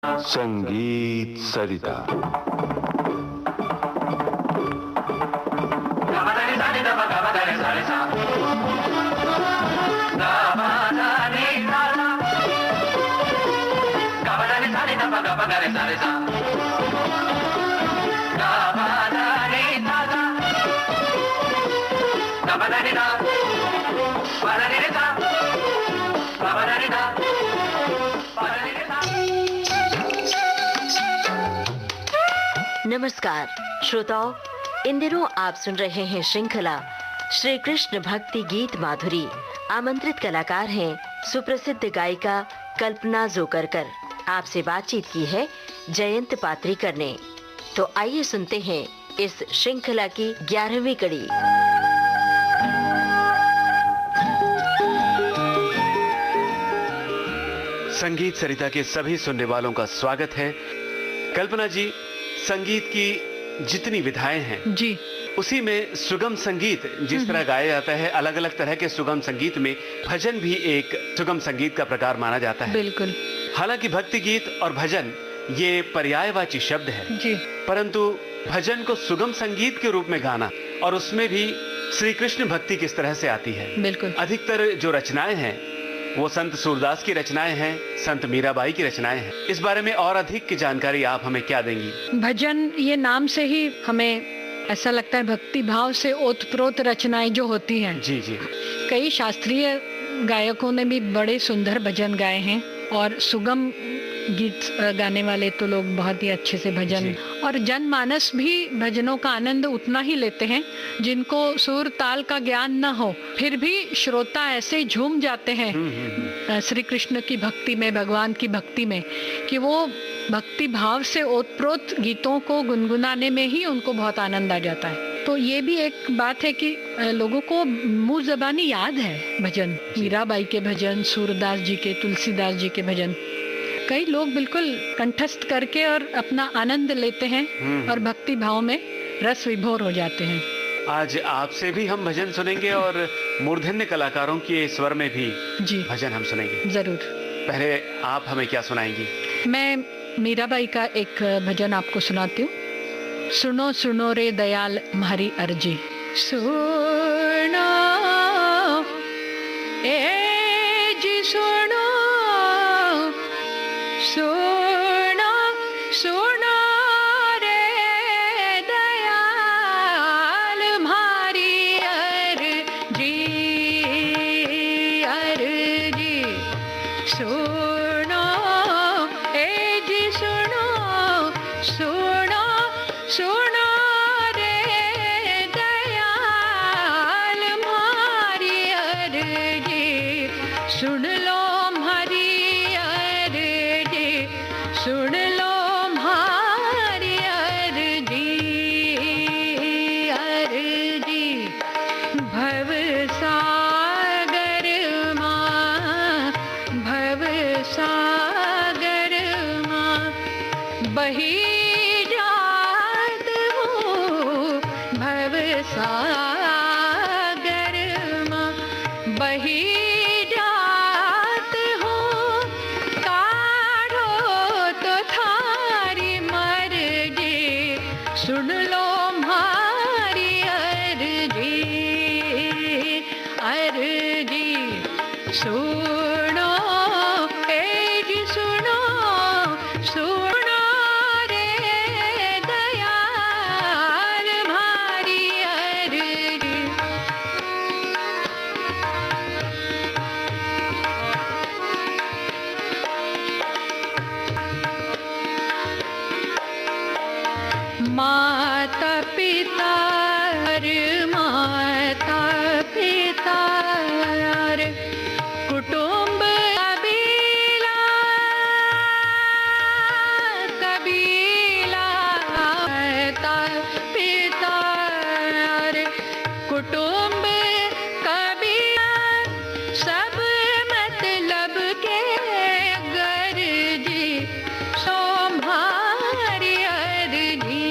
संगीत सरिता। नमस्कार श्रोताओं, इन दिनों आप सुन रहे हैं श्रृंखला श्री कृष्ण भक्ति गीत माधुरी। आमंत्रित कलाकार हैं सुप्रसिद्ध गायिका कल्पना जोकरकर। आपसे बातचीत की है जयंत पात्रीकर ने। तो आइए सुनते हैं इस श्रृंखला की 11वीं कड़ी। संगीत सरिता के सभी सुनने वालों का स्वागत है। कल्पना जी, संगीत की जितनी विधाएं हैं जी, उसी में सुगम संगीत जिस तरह गाया जाता है, अलग अलग तरह के सुगम संगीत में भजन भी एक सुगम संगीत का प्रकार माना जाता है। बिल्कुल। हालांकि भक्ति गीत और भजन ये पर्यायवाची शब्द है जी, परंतु भजन को सुगम संगीत के रूप में गाना और उसमें भी श्री कृष्ण भक्ति किस तरह से आती है। बिल्कुल। अधिकतर जो रचनाएं हैं वो संत सूरदास की रचनाएं हैं, संत मीराबाई की रचनाएं हैं। इस बारे में और अधिक की जानकारी आप हमें क्या देंगी? भजन ये नाम से ही हमें ऐसा लगता है भक्ति भाव से ओतप्रोत रचनाएं जो होती हैं। जी जी। कई शास्त्रीय गायकों ने भी बड़े सुंदर भजन गाए हैं और सुगम गीत गाने वाले तो लोग बहुत ही अच्छे से भजन, और जनमानस भी भजनों का आनंद उतना ही लेते हैं। जिनको सुर ताल का ज्ञान न हो फिर भी श्रोता ऐसे झूम जाते हैं श्री कृष्ण की भक्ति में, भगवान की भक्ति में, कि वो भक्ति भाव से ओतप्रोत गीतों को गुनगुनाने में ही उनको बहुत आनंद आ जाता है। तो ये भी एक बात है कि लोगों को मुंह ज़बानी याद है भजन, मीराबाई के भजन, सूरदास जी के, तुलसीदास जी के भजन कई लोग बिल्कुल कंठस्थ करके और अपना आनंद लेते हैं और भक्ति भाव में रस विभोर हो जाते हैं। आज आपसे भी हम भजन सुनेंगे और मूर्धन्य कलाकारों के स्वर में भी जी भजन हम सुनेंगे। जरूर। पहले आप हमें क्या सुनाएंगी? मैं मीराबाई का एक भजन आपको सुनाती हूँ। सुनो सुनो रे दयाल म्हारी अर्जी, सुनो ए जी सुनो, सुनो सुनो रे दयाल म्हारी अर्जी, अर्जी सुनो ए जी सुनो, सुनो सुनो रे दयाल म्हारी अर्जी, सुन लो म्हारी अर्जी, सुन लो म्हारी अर्जी, अर्जी भव सागर माँ, भव सागर माँ बही जात हूँ, भव सागर माँ बही जात हूँ, काढ़ो तो थारी मर्जी, सुन लो म्हारी अर्जी, अर्जी सुनो ए जी सुनो, सुनो रे दयाल म्हारी अर्जी। माता पिता रे, माता पिता रे, कुटुंब कबीला, कबीला माता पिता रे, कुटुंब कबीला सब मतलब के गर्जी, सो म्हारी अर्जी,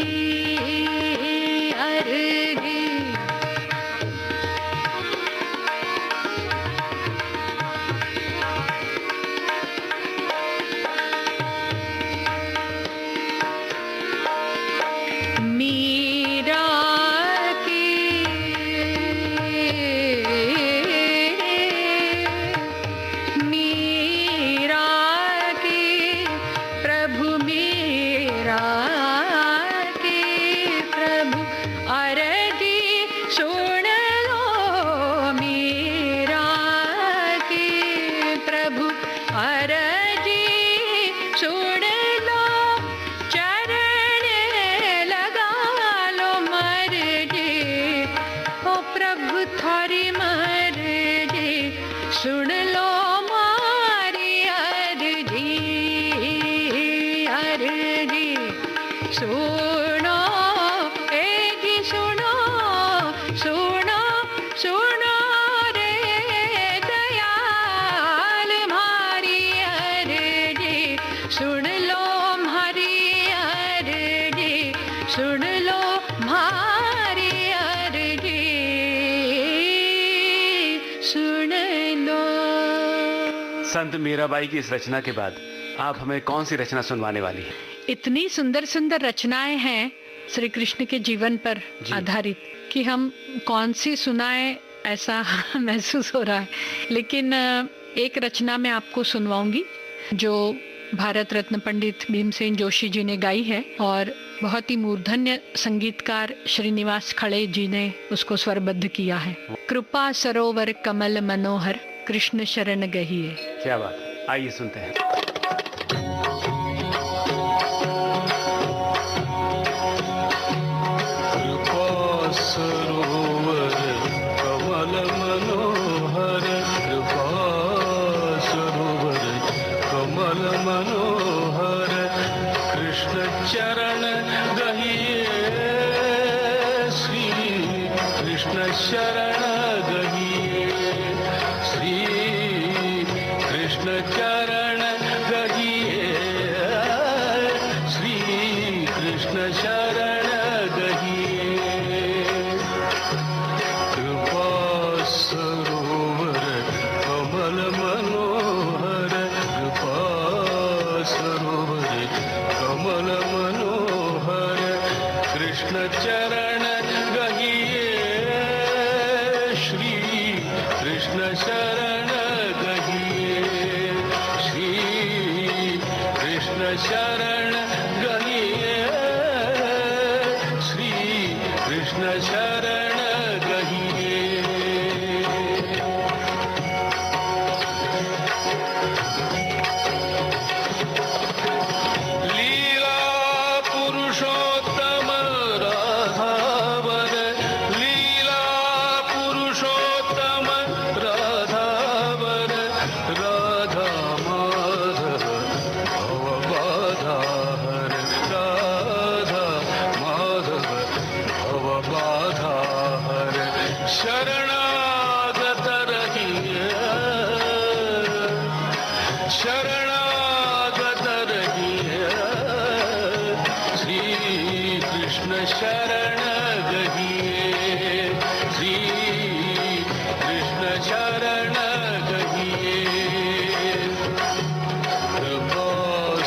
सुनो एगी सुनो सुनो सुनो रे दयाल म्हारी अर्जी सुन लो म्हारी अर्जी सुन लो म्हारी अर्जी सुन लो। संत मीराबाई की इस रचना के बाद आप हमें कौन सी रचना सुनवाने वाली हैं? इतनी सुंदर सुंदर रचनाएं हैं श्री कृष्ण के जीवन पर आधारित कि हम कौन सी सुनाएं ऐसा महसूस हो रहा है। लेकिन एक रचना मैं आपको सुनवाऊंगी जो भारत रत्न पंडित भीमसेन जोशी जी ने गाई है और बहुत ही मूर्धन्य संगीतकार श्रीनिवास खड़े जी ने उसको स्वरबद्ध किया है। कृपा सरोवर कमल मनोहर कृष्ण शरण गहिए। क्या बात है, आइए सुनते हैं। सरोवर कमल मनोहर कृपा सरोवर कमल मनोहर कृष्ण चरण गहिए श्री कृष्ण शरण गहिए श्री कृष्ण चरण गहिए श्री कृष्ण शरण सरोवर कमल मनोहर कृपा सरोवर कमल मनोहर कृष्ण चरण गहिए श्री कृष्ण शरण गहिए श्री कृष्ण शरण गहिए श्री कृष्ण शरण गहिए। शरणागत रहिए शरणागत रहिए श्री कृष्ण शरण गहिए श्री कृष्ण शरण गहिए। कृपा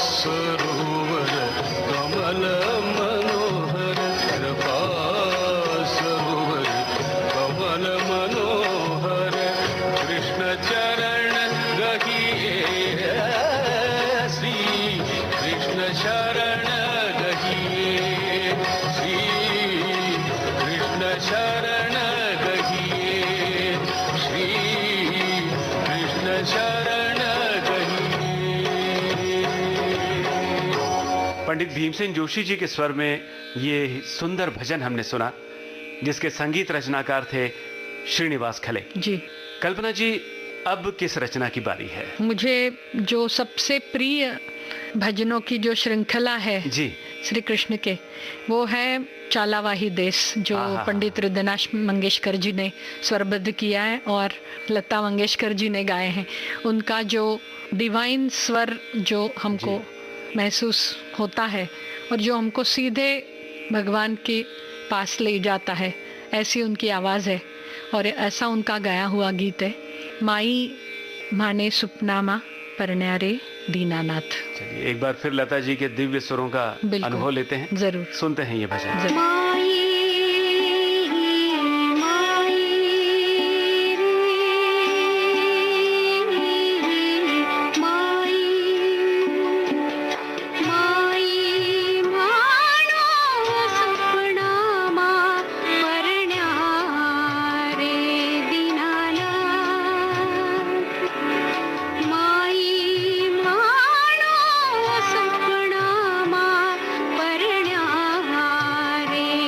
सरोवर कमल मनोहर कृपा सरोवर कमल मनोहर कृष्ण चरण गहिए श्री कृष्ण शरण गहिए श्री कृष्ण शरण गहिए श्री कृष्ण शरण गहिए। पंडित भीमसेन जोशी जी के स्वर में ये सुंदर भजन हमने सुना जिसके संगीत रचनाकार थे श्रीनिवास खले जी। कल्पना जी, अब किस रचना की बारी है? मुझे जो सबसे प्रिय भजनों की जो श्रृंखला है जी श्री कृष्ण के, वो है चालावाही देश जो पंडित हृदयनाथ मंगेशकर जी ने स्वरबद्ध किया है और लता मंगेशकर जी ने गाए हैं। उनका जो डिवाइन स्वर जो हमको महसूस होता है और जो हमको सीधे भगवान के पास ले जाता है, ऐसी उनकी आवाज़ है और ऐसा उनका गाया हुआ गीत है। माई माने सुपनामा परन्यारे दीनानाथ। चलिए एक बार फिर लता जी के दिव्य स्वरों का अनुभव लेते हैं। जरूर सुनते हैं ये भजन। परण्या रे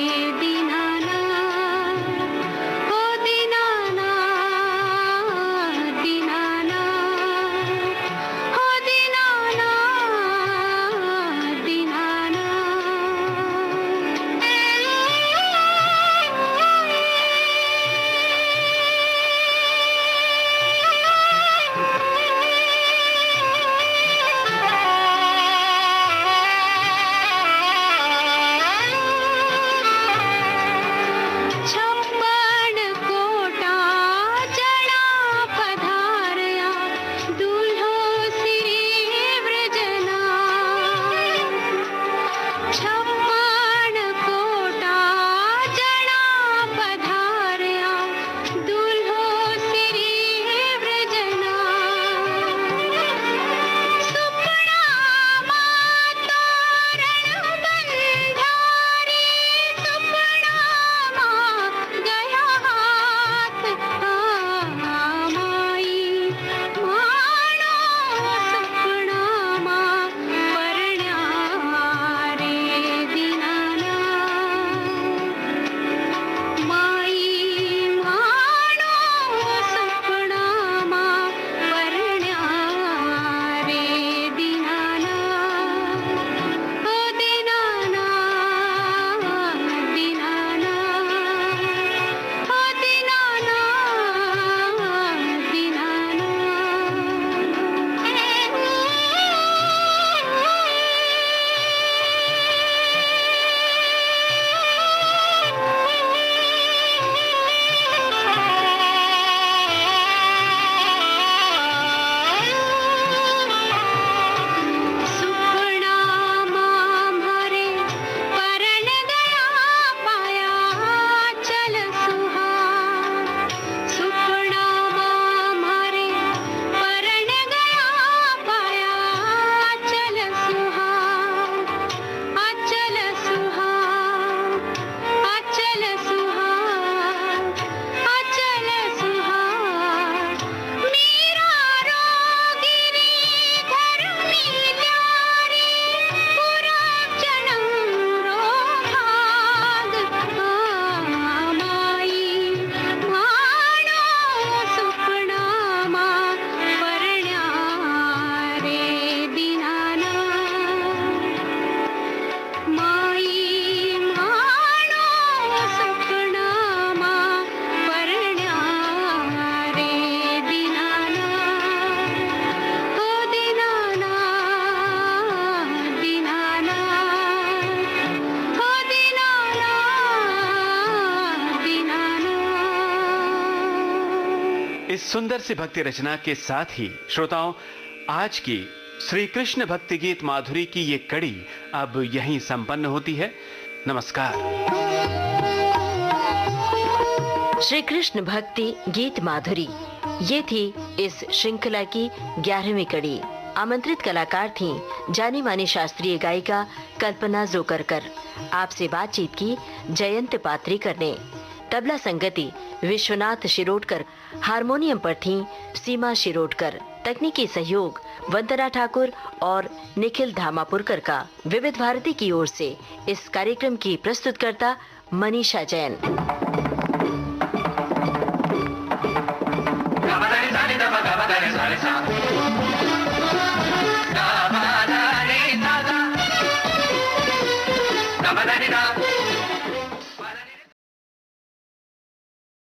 सुंदर सी भक्ति रचना के साथ ही श्रोताओं, आज की श्री कृष्ण भक्ति गीत माधुरी की ये कड़ी अब यहीं संपन्न होती है। नमस्कार। श्री कृष्ण भक्ति गीत माधुरी, ये थी इस श्रृंखला की 11वीं कड़ी। आमंत्रित कलाकार थीं जानी मानी शास्त्रीय गायिका कल्पना जोकरकर। आपसे बातचीत की जयंत पात्रीकर ने। तबला संगति विश्वनाथ शिरोडकर, हारमोनियम पर थीं सीमा शिरोडकर। तकनीकी सहयोग वंदना ठाकुर और निखिल धामापुरकर का। विविध भारती की ओर से इस कार्यक्रम की प्रस्तुतकर्ता मनीषा जैन।